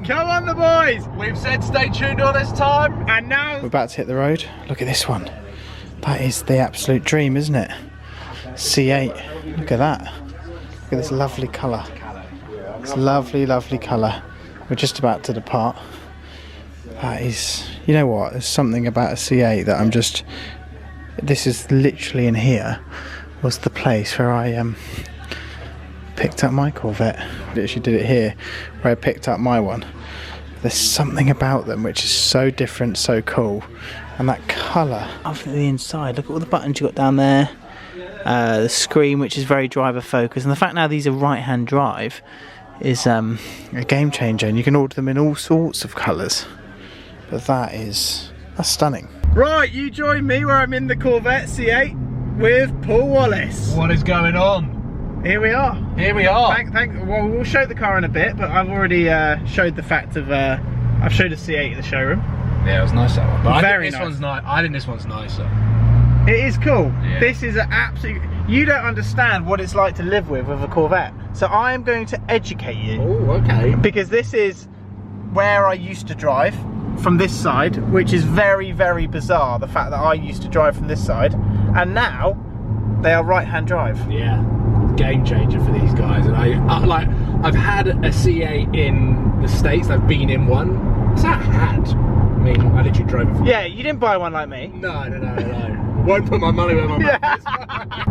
Come on, the boys! We've said stay tuned all this time. And now... We're about to hit the road. Look at this one. That is the absolute dream, isn't it? C8. Look at that. Look at this lovely colour. It's lovely, lovely colour. We're just about to depart. That is... You know what? There's something about a C8 that I'm just... This is literally in here. Was the place where I picked up my Corvette. Literally did it here where I picked up my one. There's something about them which is so different, so cool, and that colour of the inside. Look at all the buttons you got down there, the screen which is very driver focused, and the fact now these are right hand drive is a game changer, and you can order them in all sorts of colours. But that's stunning. Right, you join me where I'm in the Corvette C8 with Paul Wallace. What is going on? Here we are. Here we are. Well, we'll show the car in a bit, but I've already showed the fact of I've showed a C8 in the showroom. Yeah, it was nice, that one. But Very I think this nice. one's nice. I think this one's nicer. It is cool. Yeah. This is an absolute... You don't understand what it's like to live with a Corvette. So I am going to educate you. Oh, okay. Because this is where I used to drive, from this side, which is very, very bizarre, the fact that I used to drive from this side, and now they are right-hand drive. Yeah. Game changer for these guys, and I've had a C8 in the States. I've been in one. What's that had? I mean, I literally drove it from... Yeah, you didn't buy one like me. No. Won't put my money where my mouth is.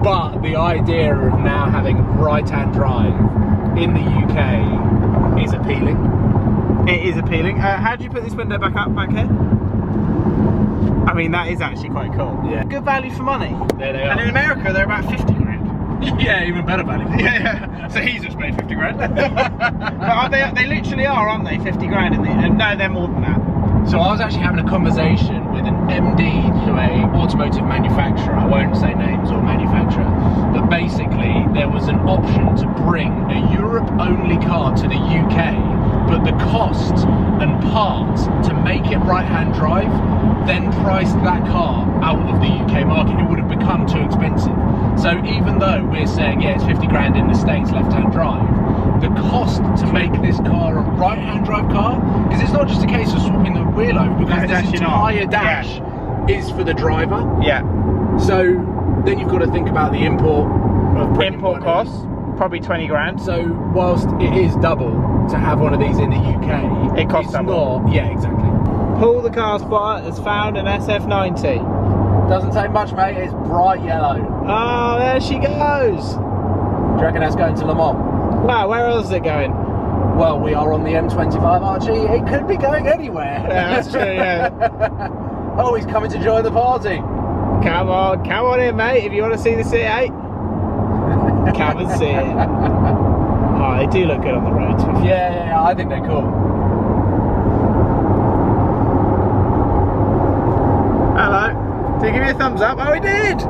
But the idea of now having right-hand drive in the UK is appealing. It is appealing. How do you put this window back here? I mean, that is actually quite cool. Yeah. Good value for money. There they are. And in America, they're about 50 grand. Yeah, even better value. Yeah. So he's just made 50 grand. But they literally are, aren't they? 50 grand. No, they're more than that. So I was actually having a conversation with an MD to a automotive manufacturer. I won't say names or manufacturer, but basically there was an option to bring a Europe-only car to the UK, but the cost and parts to make it right-hand drive then priced that car out of the UK market. It would have become too expensive. So even though we're saying, yeah, it's 50 grand in the States left-hand drive, the cost to make this car a right-hand drive car, because it's not just a case of swapping the wheel over, because this entire dash is for the driver. Yeah. So then you've got to think about the import costs, probably 20 grand. So whilst it is double to have one of these in the UK, it costs double. Not, yeah, exactly. Paul the car spotter has found an SF90. Doesn't take much, mate. It's bright yellow. Oh, there she goes. Do you reckon that's going to Le Mans? Wow, where else is it going? Well, we are on the M25 RG. It could be going anywhere. Yeah, that's true, yeah. Oh, he's coming to join the party. Come on in, mate. If you want to see the C8, come and see it. Oh, they do look good on the road. Yeah, I think they're cool. Hello. Did he give you a thumbs up? Oh, he did.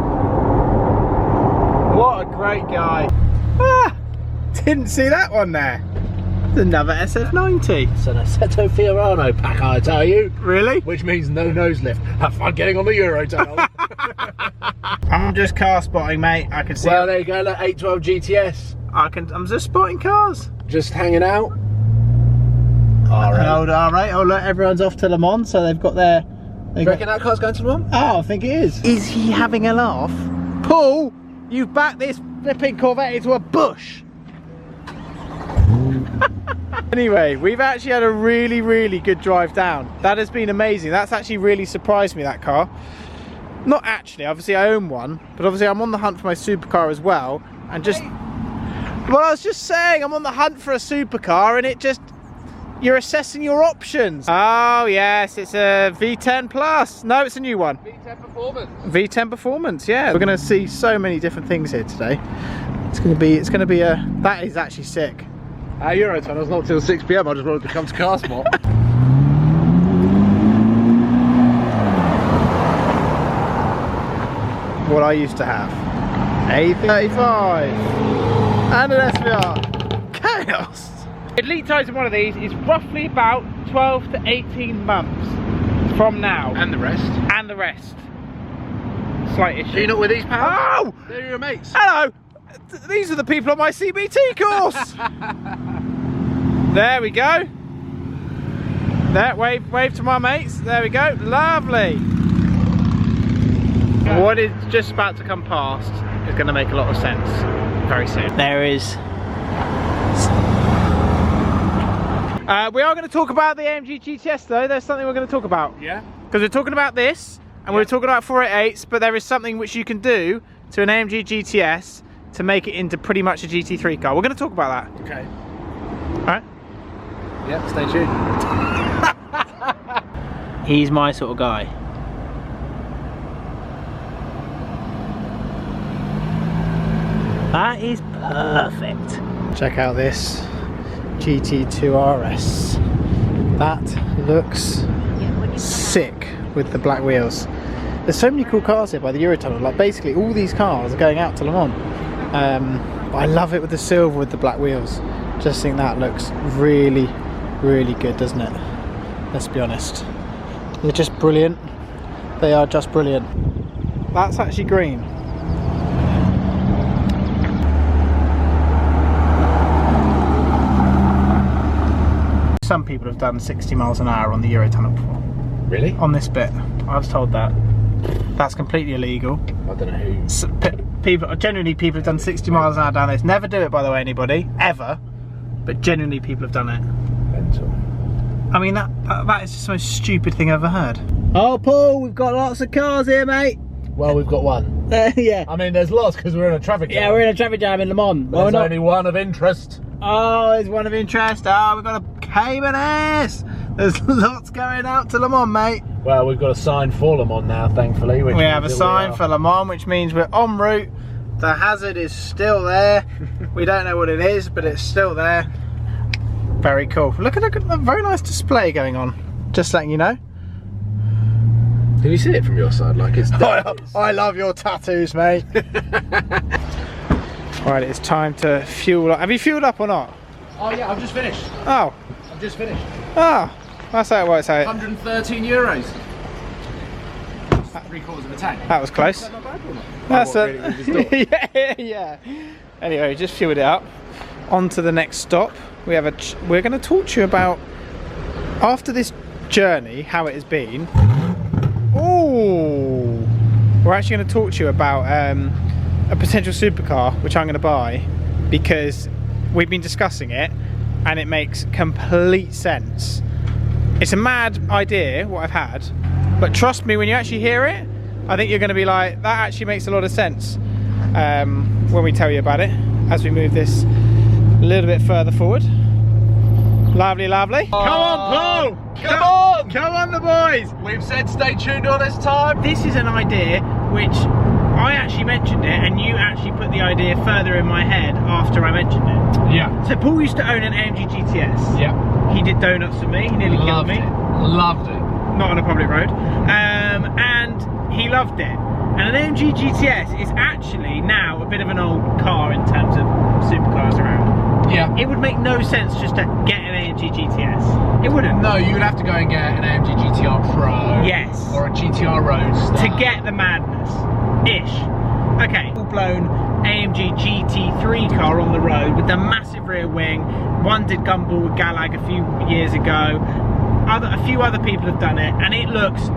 What a great guy. Ah, didn't see that one there. There's another SF90. It's an Assetto Fiorano pack, I tell you. Really? Which means no nose lift. Have fun getting on the Eurotunnel. I'm just car spotting, mate. I can see. Well, there you go. Look, 812 GTS. I'm just spotting cars. Just hanging out. An old R8. Oh, look, everyone's off to Le Mans, so they've got their... Do you reckon that car's going to Le Mans? Oh, I think it is. Is he having a laugh? Paul, you've backed this flipping Corvette into a bush. Anyway, we've actually had a really, really good drive down. That has been amazing. That's actually really surprised me, that car. Not actually, obviously I own one, but obviously I'm on the hunt for my supercar as well. And just... Well, I was just saying, I'm on the hunt for a supercar, and it just... You're assessing your options. Oh yes, it's a V10 Plus. No, it's a new one. V10 Performance. V10 Performance, yeah. We're gonna see so many different things here today. It's gonna be a... That is actually sick. Our Eurotunnel's not till 6 PM. I just wanted to come to Car Spot. What I used to have. A35 and an SVR. Chaos. Lead times in one of these is roughly about 12 to 18 months from now. And the rest. And the rest. Slight issue. Are you not with these pals? Oh! They're your mates. Hello! These are the people on my CBT course! There we go. There, wave to my mates. There we go. Lovely. What is just about to come past is going to make a lot of sense very soon. There is. We are going to talk about the AMG GTS though. There's something we're going to talk about. Yeah. Because we're talking about this, and we're talking about 488s, but there is something which you can do to an AMG GTS to make it into pretty much a GT3 car. We're going to talk about that. Okay. Alright? Yeah, stay tuned. He's my sort of guy. That is perfect. Check out this GT2 RS. That looks sick with the black wheels. There's so many cool cars here by the Eurotunnel. Like basically all these cars are going out to Le Mans. But I love it with the silver with the black wheels. Just think that looks really, really good, doesn't it? Let's be honest. They're just brilliant. They are just brilliant. That's actually green. Some people have done 60 miles an hour on the Eurotunnel before. Really? On this bit. I was told that. That's completely illegal. I don't know who. So, genuinely people have done 60 miles an hour down this. Never do it, by the way, anybody. Ever. But genuinely people have done it. Mental. I mean, that is just the most stupid thing I've ever heard. Oh, Paul, we've got lots of cars here, mate. Well, we've got one. Yeah. I mean, there's lots because we're in a traffic jam. Yeah, we're in a traffic jam in Le Mans. There's only one of interest. Oh, there's one of interest. Oh, we've got a Cayman S. There's lots going out to Le Mans, mate. Well, we've got a sign for Le Mans now, thankfully. We have a sign for Le Mans, which means we're en route. The hazard is still there. We don't know what it is, but it's still there. Very cool. Look at a very nice display going on. Just letting you know. Can you see it from your side? Like it's. I love your tattoos, mate. Right, it's time to fuel up. Have you fueled up or not? Oh yeah, I've just finished. Oh. I've just finished. Oh, that's how it works out. 113 euros. That's 3/4 of a tank. That was close. Is that not bad or not? That's yeah. Anyway, just fueled it up. On to the next stop. We're going to talk to you about, after this journey, how it has been. Oh, we're actually going to talk to you about a potential supercar which I'm going to buy, because we've been discussing it and it makes complete sense. It's a mad idea what I've had, but trust me, when you actually hear it, I think you're going to be like, that actually makes a lot of sense when we tell you about it as we move this a little bit further forward. Lovely, lovely. Come on, Paul! Come on! Come on, the boys! We've said stay tuned all this time. This is an idea which I actually mentioned it, and you actually put the idea further in my head after I mentioned it. Yeah. So Paul used to own an AMG GTS. Yeah. He did donuts for me. He nearly killed me. Loved it. Not on a public road. And he loved it. And an AMG GTS is actually now a bit of an old car in terms of supercars around. Yeah. It would make no sense just to get an AMG GTS. It wouldn't. No, you would have to go and get an AMG GTR Pro. Yes. Or a GTR Roadster. To get the madness-ish. Okay. Full-blown AMG GT3 car on the road with the massive rear wing. One did Gumball with Galag a few years ago. A few other people have done it, and it looks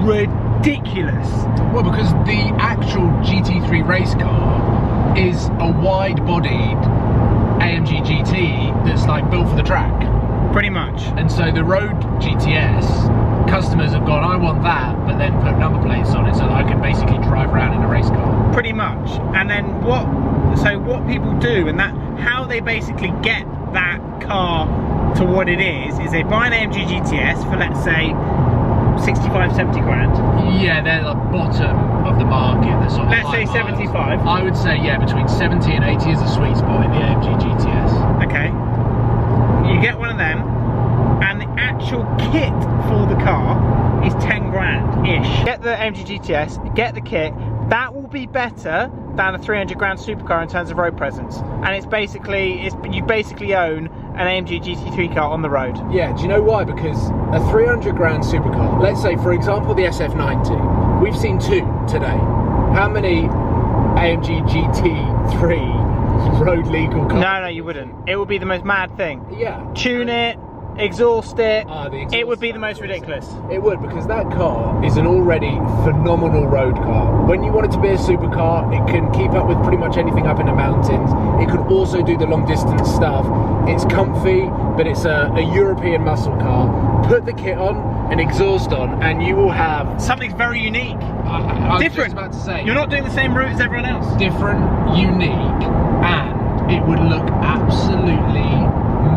ridiculous. Well, because the actual GT3 race car is a wide-bodied AMG GT that's like built for the track. Pretty much. And so the road GTS, customers have gone, I want that, but then put number plates on it so that I can basically drive around in a race car. Pretty much. And then what people do, and how they basically get that car to what it is they buy an AMG GTS for, let's say, 65, 70 grand. Yeah, they're the bottom of the market. They're sort of let's say 75. I would say, yeah, between 70 and 80 is a sweet spot in the AMG GTS. Okay. You get one of them, and the actual kit for the car is 10 grand-ish. Get the AMG GTS, get the kit, that will be better than a 300 grand supercar in terms of road presence. And you basically own an AMG GT3 car on the road. Yeah, do you know why? Because a 300 grand supercar, let's say for example the SF90, we've seen two today. How many AMG GT3 road legal cars? No, you wouldn't. It would be the most mad thing. Yeah. Tune it, exhaust it, exhaust it would be the most ridiculous. It would, because that car is an already phenomenal road car. When you want it to be a supercar, it can keep up with pretty much anything up in the mountains. It can also do the long distance stuff. It's comfy, but it's a European muscle car. Put the kit on, an exhaust on, and you will have something very unique. I was different. just about to say. You're not doing the same route as everyone else. Different, unique, and it would look absolutely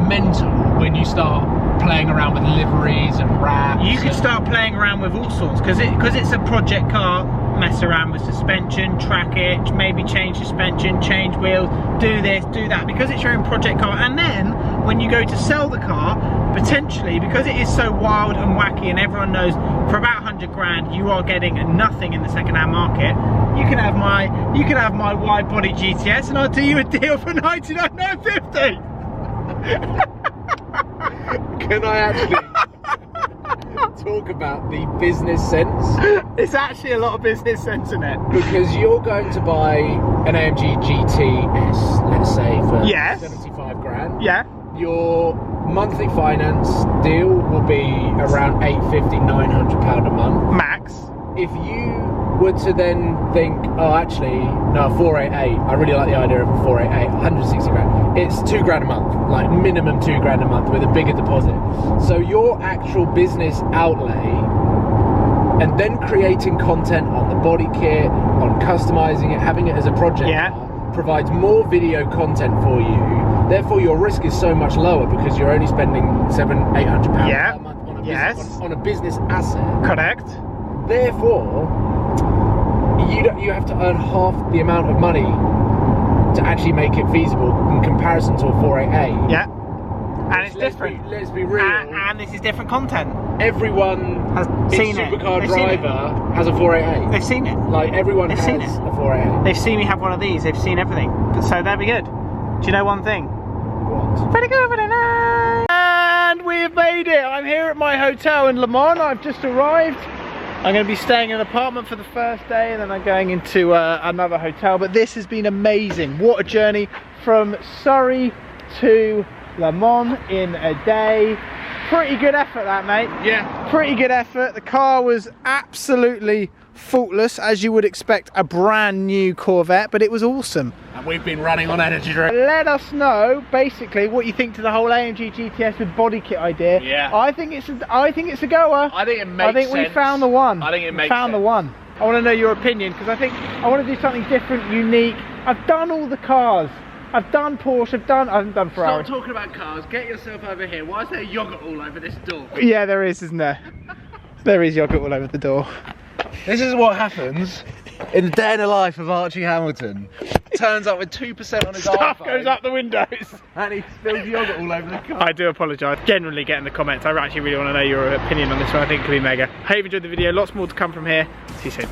mental when you start playing around with liveries and wraps. You could start playing around with all sorts, because it's a project car. Mess around with suspension, track it, maybe change suspension, change wheels, do this, do that, because it's your own project car. And then when you go to sell the car, potentially, because it is so wild and wacky and everyone knows for about 100 grand you are getting nothing in the second-hand market, you can have my wide body GTS and I'll do you a deal for 99,950. Can I actually talk about the business sense? It's actually a lot of business sense in it. Because you're going to buy an AMG GTS, let's say, for 75 grand. Yeah. Your monthly finance deal will be around £850, £900 a month. Max. If you were to then think, oh, actually, no, 488, I really like the idea of a 488, 160 grand. It's 2 grand a month, like minimum 2 grand a month with a bigger deposit. So your actual business outlay, and then creating content on the body kit, on customizing it, having it as a project, provides more video content for you. Therefore, your risk is so much lower because you're only spending £700-800 per month on a, on a business asset. Correct. Therefore, you have to earn half the amount of money to actually make it feasible in comparison to a 488. Yeah. And it's different. Let's be real. And this is different content. Everyone has seen it. Supercar driver has a 488. They've seen it. Like everyone has seen it. a 488. They've seen me have one of these. They've seen everything. So they'll be good. Do you know one thing? What? Pretty good for the night. And we've made it. I'm here at my hotel in Le Mans. I've just arrived. I'm going to be staying in an apartment for the first day, and then I'm going into another hotel. But this has been amazing. What a journey from Surrey to Le Mans in a day. Pretty good effort that, mate. Yeah. Pretty good effort. The car was absolutely faultless, as you would expect a brand new Corvette, but it was awesome. And we've been running on energy drink. Let us know basically what you think to the whole AMG GTS with body kit idea. Yeah. I think it's a goer. I think it makes I think sense. we found the one. I think it makes found sense. the one. I want to know your opinion, because I think I want to do something different, unique. I've done all the cars. I've done Porsche, I haven't done Ferrari. Stop talking about cars, get yourself over here. Why is there yogurt all over this door? Yeah, there is, isn't there? There is yogurt all over the door. This is what happens in the day in the life of Archie Hamilton. Turns up with 2% on his Stuff iPhone. goes up the windows. And he spills yogurt all over the car. I do apologise. Generally get in the comments. I actually really want to know your opinion on this one. I think it could be mega. Hope you enjoyed the video. Lots more to come from here. See you soon.